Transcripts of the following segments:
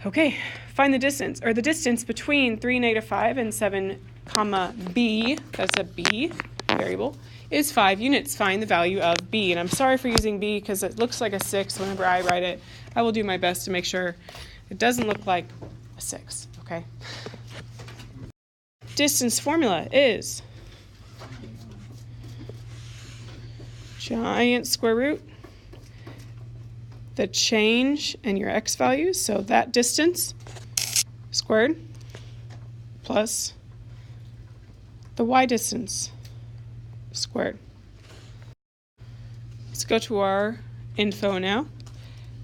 Okay, find the distance, or the distance between 3, -5 and 7, comma, b, that's a b variable, is 5 units. Find the value of b. And I'm sorry for using b because it looks like a 6 whenever I write it. I will do my best to make sure it doesn't look like a 6, okay? Distance formula is giant square root, the change in your x values, so that distance squared plus the y distance squared. Let's go to our info now.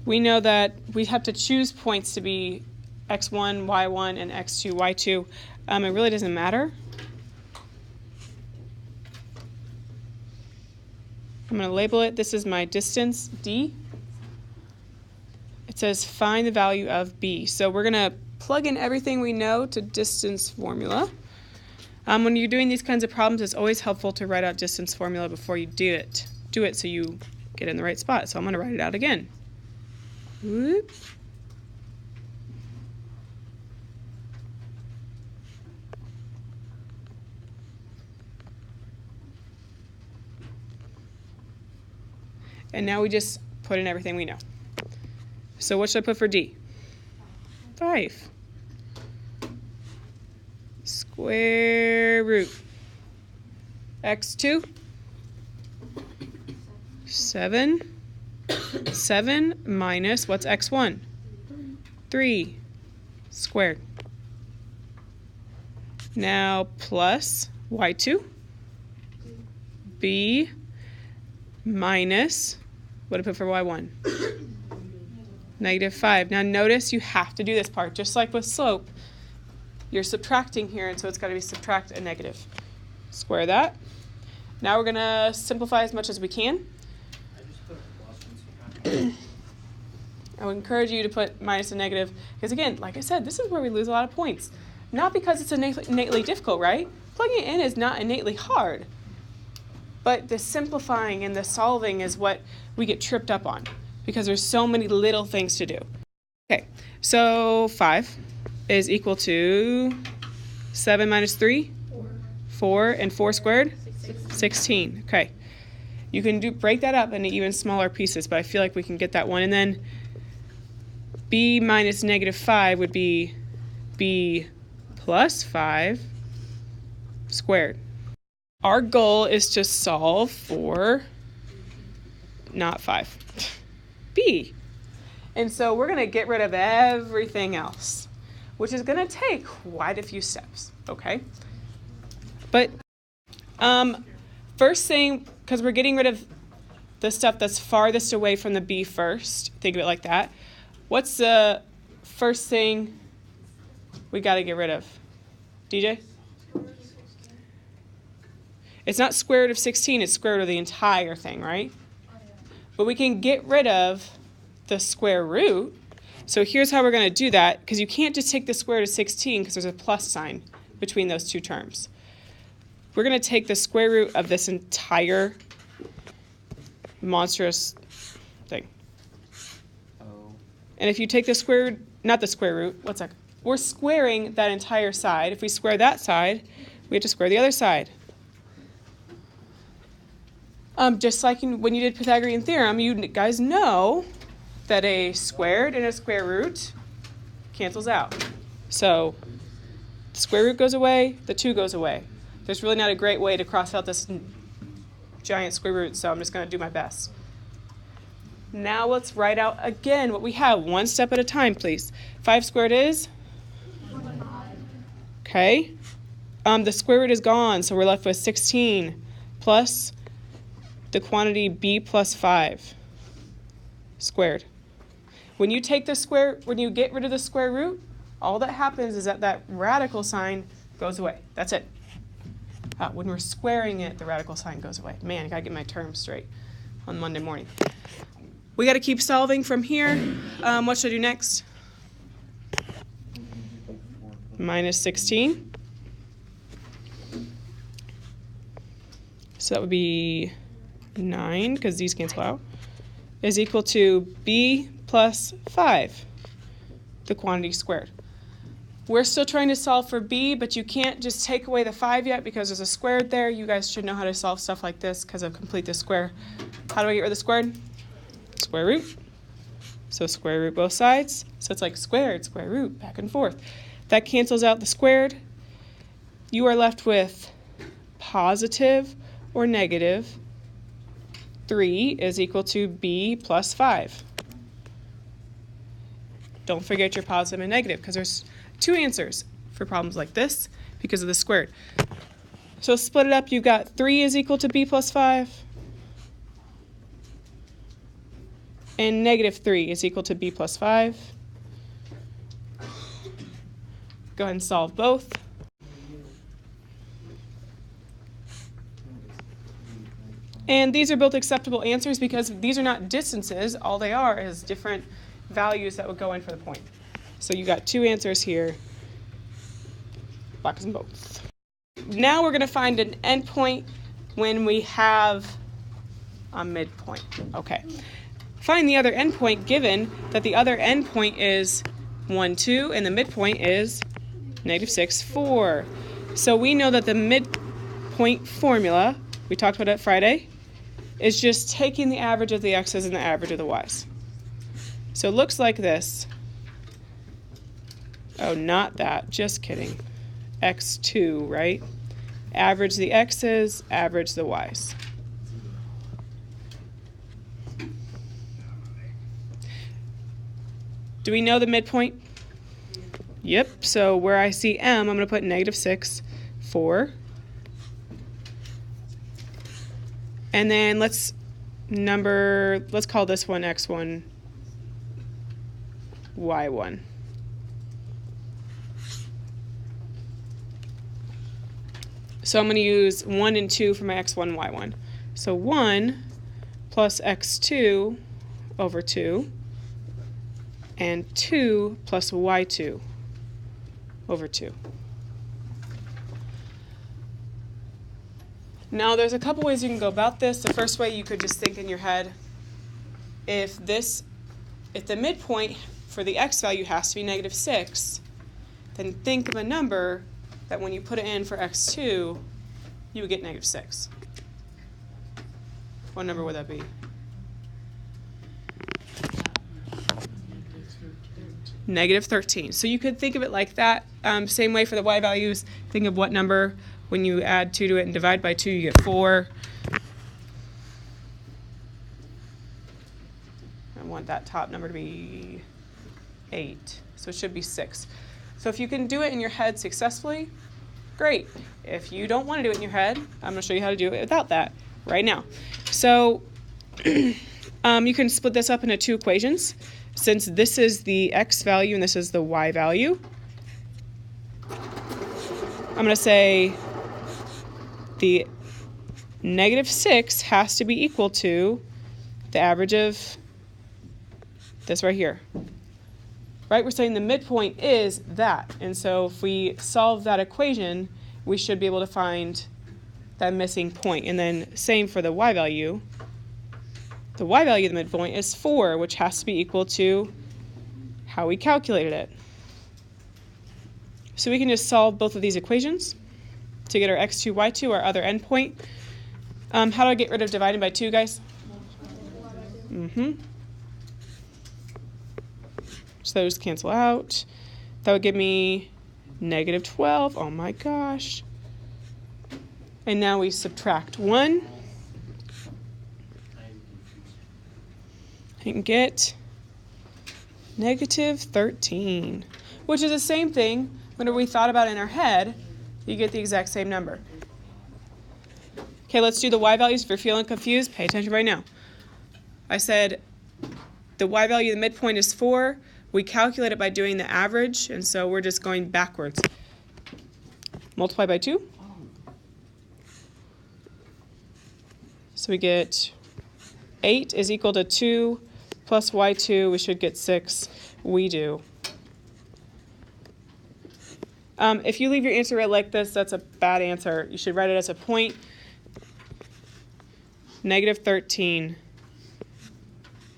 We know that we have to choose points to be x1, y1, and x2, y2. It really doesn't matter. I'm going to label it. This is my distance, d. It says find the value of b. So we're going to plug in everything we know to distance formula. When you're doing these kinds of problems, it's always helpful to write out distance formula before you do it. Do it so you get in the right spot. So I'm going to write it out again. Whoop. And now we just put in everything we know. So what should I put for d? 5. Square root. x2, 7. 7 minus, what's x1? 3 squared. Now plus y2, b minus, what do I put for y1? -5. Now notice you have to do this part. Just like with slope, you're subtracting here, and so it's got to be subtract a negative. Square that. Now we're going to simplify as much as we can. I would encourage you to put minus a negative, because again, like I said, this is where we lose a lot of points. Not because it's innately difficult, right? Plugging it in is not innately hard. But the simplifying and the solving is what we get tripped up on, because there's so many little things to do. Okay, so 5 is equal to 7 minus 3? 4. And 4 squared? 16. Okay. You can break that up into even smaller pieces, but I feel like we can get that one. And then b minus -5 would be b plus 5 squared. Our goal is to solve for not 5, b. And so we're going to get rid of everything else, which is going to take quite a few steps, okay? But first thing, because we're getting rid of the stuff that's farthest away from the b first, think of it like that. What's the first thing we got to get rid of? DJ? It's not square root of 16, it's square root of the entire thing, right? But we can get rid of the square root. So here's how we're going to do that, because you can't just take the square root of 16 because there's a plus sign between those two terms. We're going to take the square root of this entire monstrous thing. And if you take the square root, not the square root, what's that? We're squaring that entire side. If we square that side, we have to square the other side. Just like when you did Pythagorean theorem, you guys know that a squared and a square root cancels out. So the square root goes away, the 2 goes away. There's really not a great way to cross out this giant square root, so I'm just going to do my best. Now let's write out again what we have, one step at a time, please. 5 squared is? 5. Okay. The square root is gone, so we're left with 16 plus the quantity b plus 5 squared. When you get rid of the square root, all that happens is that radical sign goes away. That's it. When we're squaring it, the radical sign goes away. Man, I gotta get my terms straight on Monday morning. We gotta keep solving from here. What should I do next? Minus 16. So that would be 9, because these cancel out, is equal to b plus 5 the quantity squared. We're still trying to solve for b, but you can't just take away the 5 yet because there's a squared there. You guys should know how to solve stuff like this because of complete the square. How do I get rid of the squared? Square root. So square root both sides. So it's like squared, square root, back and forth. That cancels out the squared. You are left with positive or negative 3 is equal to b plus 5. Don't forget your positive and negative because there's 2 answers for problems like this because of the squared. So split it up, you've got 3 is equal to b plus 5, and negative 3 is equal to b plus 5. Go ahead and solve both. And these are both acceptable answers because these are not distances. All they are is different values that would go in for the point. So you got 2 answers here. Box them both. Now we're going to find an endpoint when we have a midpoint. Okay. Find the other endpoint given that the other endpoint is 1, 2, and the midpoint is negative 6, 4. So we know that the midpoint formula, we talked about it Friday, is just taking the average of the x's and the average of the y's. So it looks like this. Oh, not that. Just kidding. x2, right? Average the x's, average the y's. Do we know the midpoint? Yep. So where I see m, I'm going to put negative 6, 4. And then let's call this one x1, y1. So I'm going to use 1 and 2 for my x1, y1. So 1 plus x2 over 2, and 2 plus y2 over 2. Now there's a couple ways you can go about this. The first way, you could just think in your head, if the midpoint for the x value has to be negative 6, then think of a number that when you put it in for x2, you would get negative 6. What number would that be? Negative 13. So you could think of it like that. Same way for the y values. Think of what number, when you add 2 to it and divide by 2, you get 4. I want that top number to be 8. So it should be 6. So if you can do it in your head successfully, great. If you don't want to do it in your head, I'm going to show you how to do it without that right now. So you can split this up into 2 equations. Since this is the x value and this is the y value, I'm going to say the negative 6 has to be equal to the average of this right here. Right? We're saying the midpoint is that. And so if we solve that equation, we should be able to find that missing point. And then same for the y value. The y value of the midpoint is 4, which has to be equal to how we calculated it. So we can just solve both of these equations to get our x2, y2, our other endpoint. How do I get rid of dividing by 2, guys? So those cancel out. That would give me negative 12. Oh my gosh. And now we subtract 1. And get negative 13, which is the same thing whenever we thought about it in our head, you get the exact same number. Okay, let's do the y values. If you're feeling confused, pay attention right now. I said the y value of the midpoint is 4. We calculate it by doing the average, and so we're just going backwards. Multiply by 2. So we get 8 is equal to 2 plus y2. We should get 6. We do. If you leave your answer right like this, that's a bad answer. You should write it as a point. Negative 13.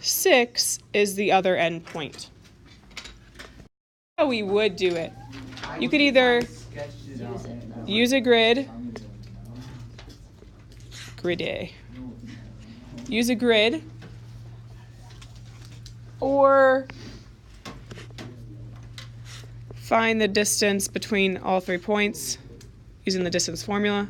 6 is the other endpoint. how we would do it. You could either use a grid, use a grid, or find the distance between all 3 points using the distance formula.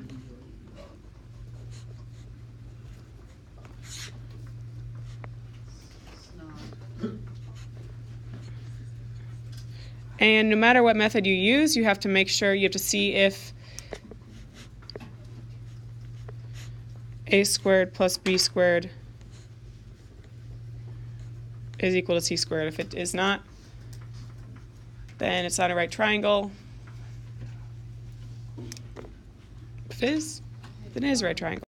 And no matter what method you use, you have to make sure, you have to see if a squared plus b squared is equal to c squared. If it is not, then it's not a right triangle. If it is, then it is a right triangle.